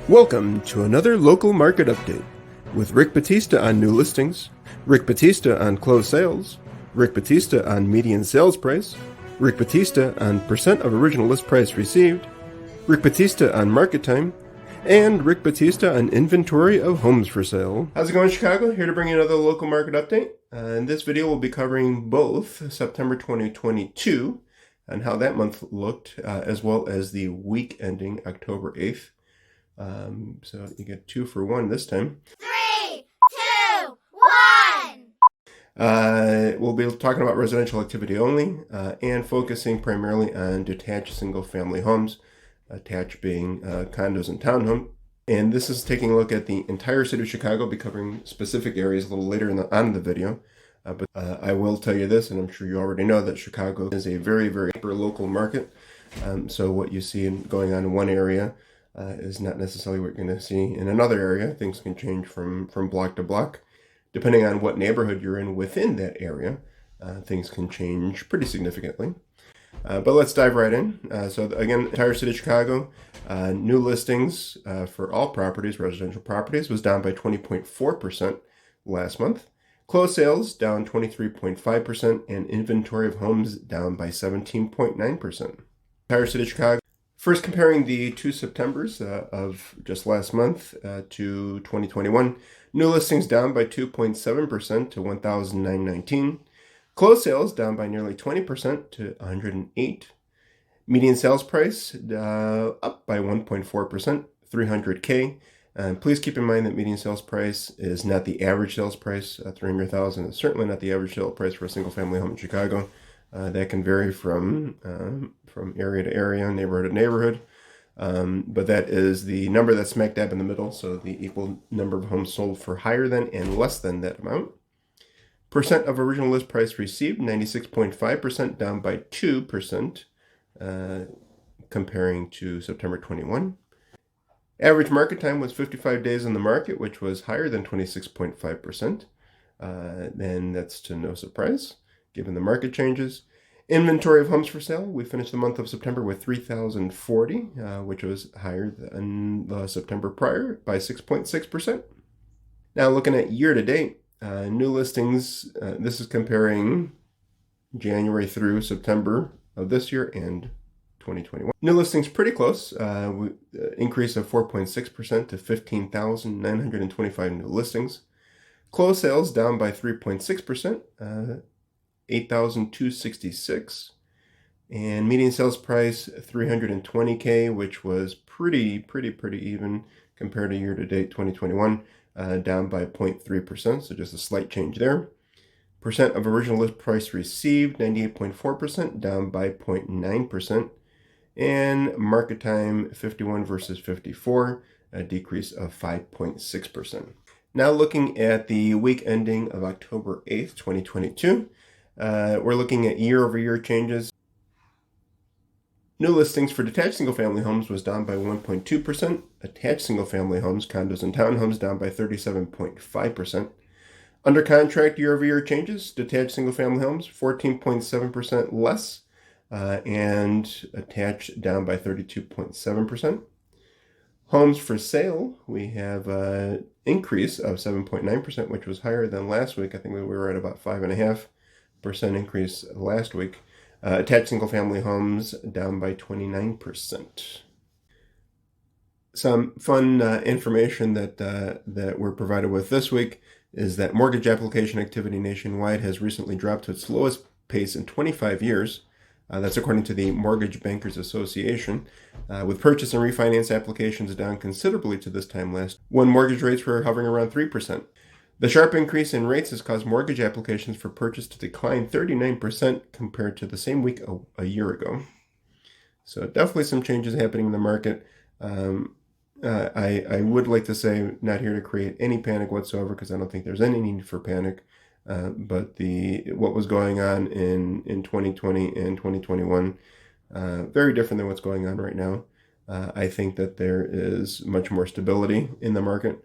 Welcome to another local market update with Rick Batista on new listings, Rick Batista on closed sales, Rick Batista on median sales price, Rick Batista on percent of original list price received, Rick Batista on market time, and Rick Batista on inventory of homes for sale. How's it going, Chicago? Here to bring you another local market update. In this video, we'll be covering both September 2022 and how that month looked, as well as the week ending October 8th. So you get 2 for 1 this time. 3, 2, 1! We'll be talking about residential activity only and focusing primarily on detached single-family homes, attached being condos and townhomes. And this is taking a look at the entire city of Chicago. I'll be covering specific areas a little later on in the video. But I will tell you this, and I'm sure you already know, that Chicago is a very, very hyper local market. So what you see going on in one area is not necessarily what you're going to see in another area. Things can change from block to block. Depending on what neighborhood you're in within that area, things can change pretty significantly. But let's dive right in. So again, entire city of Chicago, new listings for all properties, residential properties, was down by 20.4% last month. Closed sales down 23.5%, and inventory of homes down by 17.9%. Entire city of Chicago. First, comparing the 2 Septembers of just last month to 2021, new listings down by 2.7% to 1,919. Closed sales down by nearly 20% to 108. Median sales price up by 1.4%, $300K. Please keep in mind that median sales price is not the average sales price. $300,000 is certainly not the average sale price for a single-family home in Chicago. That can vary from area to area, neighborhood to neighborhood. But that is the number that's smack dab in the middle, so the equal number of homes sold for higher than and less than that amount. Percent of original list price received, 96.5%, down by 2% comparing to September 21. Average market time was 55 days in the market, which was higher than 26.5%. And that's to no surprise, given the market changes. Inventory of homes for sale, we finished the month of September with 3,040, which was higher than the September prior by 6.6%. Now looking at year-to-date, new listings, this is comparing January through September of this year and 2021. New listings pretty close, increase of 4.6% to 15,925 new listings. Closed sales down by 3.6%, 8,266. And median sales price, $320K, which was pretty even compared to year-to-date 2021, down by 0.3%, so just a slight change there. Percent of original list price received, 98.4%, down by 0.9%. And market time, 51 versus 54, a decrease of 5.6%. Now looking at the week ending of October 8th, 2022, we're looking at year-over-year changes. New listings for detached single-family homes was down by 1.2%. Attached single-family homes, condos and townhomes, down by 37.5%. Under contract year-over-year changes, detached single-family homes, 14.7% less. And attached down by 32.7%. Homes for sale, we have an increase of 7.9%, which was higher than last week. I think we were at about 5.5% increase last week. Attached single-family homes down by 29%. Some fun information that we're provided with this week is that mortgage application activity nationwide has recently dropped to its lowest pace in 25 years. That's according to the Mortgage Bankers Association, with purchase and refinance applications down considerably to this time last, when mortgage rates were hovering around 3%. The sharp increase in rates has caused mortgage applications for purchase to decline 39% compared to the same week a year ago. So definitely some changes happening in the market. I would like to say, not here to create any panic whatsoever, because I don't think there's any need for panic. But what was going on in 2020 and 2021, very different than what's going on right now. I think that there is much more stability in the market.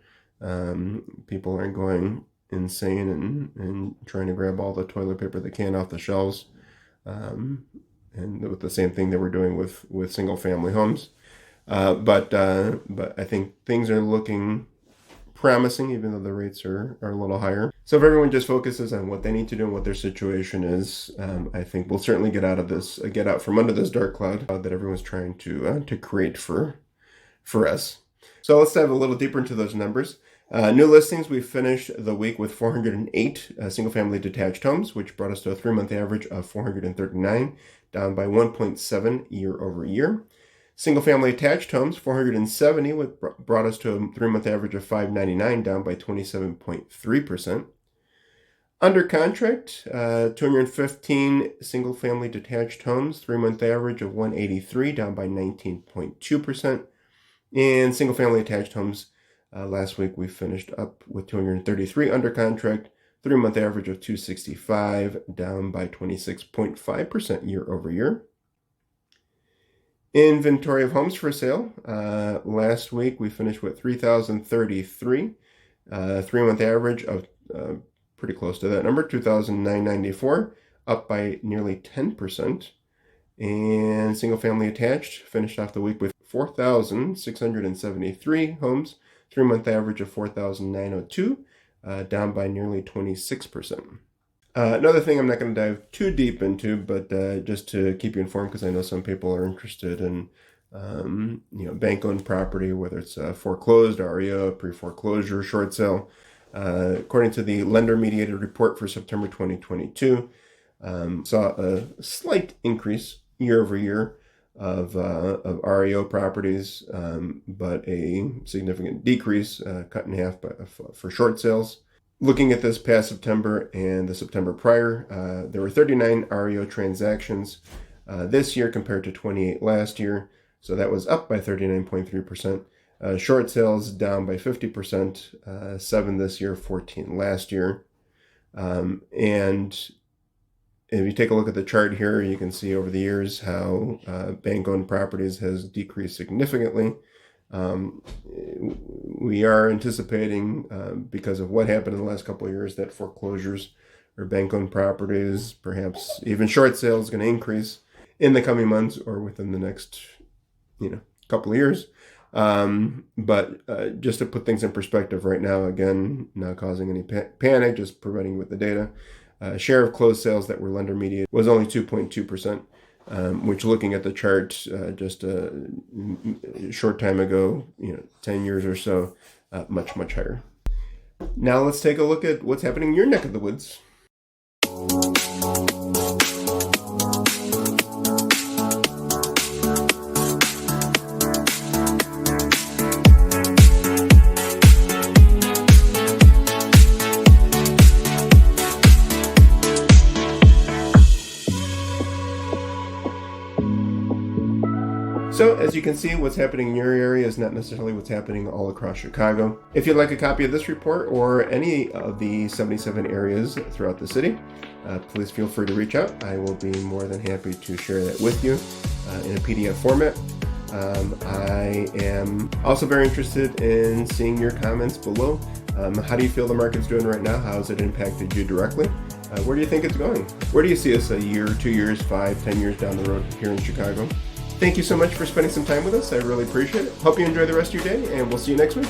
People aren't going insane and trying to grab all the toilet paper they can off the shelves. And with the same thing that we're doing with single family homes. But I think things are looking promising, even though the rates are a little higher. So if everyone just focuses on what they need to do and what their situation is, I think we'll certainly get out from under this dark cloud that everyone's trying to create for us. So let's dive a little deeper into those numbers. New listings, we finished the week with 408 single-family detached homes, which brought us to a 3-month average of 439, down by 1.7 year over year. Single-family attached homes, 470, brought us to a 3-month average of 599, down by 27.3%. Under contract, 215 single-family detached homes, 3-month average of 183, down by 19.2%. And single-family attached homes, last week we finished up with 233 under contract, 3-month average of 265, down by 26.5% year over year. Inventory of homes for sale. Last week we finished with 3,033, 3-month average of pretty close to that number, 2,994, up by nearly 10%. And single-family attached finished off the week with 4,673 homes, 3-month average of 4,902, down by nearly 26%. Another thing I'm not going to dive too deep into, but just to keep you informed, because I know some people are interested in bank-owned property, whether it's foreclosed, REO, pre-foreclosure, short sale. According to the lender-mediated report for September 2022, saw a slight increase year over year of REO properties, but a significant decrease, cut in half for short sales. Looking at this past September and the September prior, there were 39 REO transactions this year compared to 28 last year, so that was up by 39.3%. Short sales down by 50%, 7 this year, 14 last year. And if you take a look at the chart here, you can see over the years how bank-owned properties has decreased significantly. We are anticipating, because of what happened in the last couple of years, that foreclosures or bank-owned properties, perhaps even short sales, is going to increase in the coming months or within the next, couple of years. But just to put things in perspective right now, again, not causing any panic, just providing you with the data. Share of closed sales that were lender mediated was only 2.2%, which, looking at the chart just a short time ago, 10 years or so, much, much higher. Now let's take a look at what's happening in your neck of the woods. So, as you can see, what's happening in your area is not necessarily what's happening all across Chicago. If you'd like a copy of this report or any of the 77 areas throughout the city, please feel free to reach out. I will be more than happy to share that with you in a PDF format. I am also very interested in seeing your comments below. How do you feel the market's doing right now? How has it impacted you directly? Where do you think it's going? Where do you see us a year, 2 years, 5, 10 years down the road here in Chicago? Thank you so much for spending some time with us. I really appreciate it. Hope you enjoy the rest of your day, and we'll see you next week.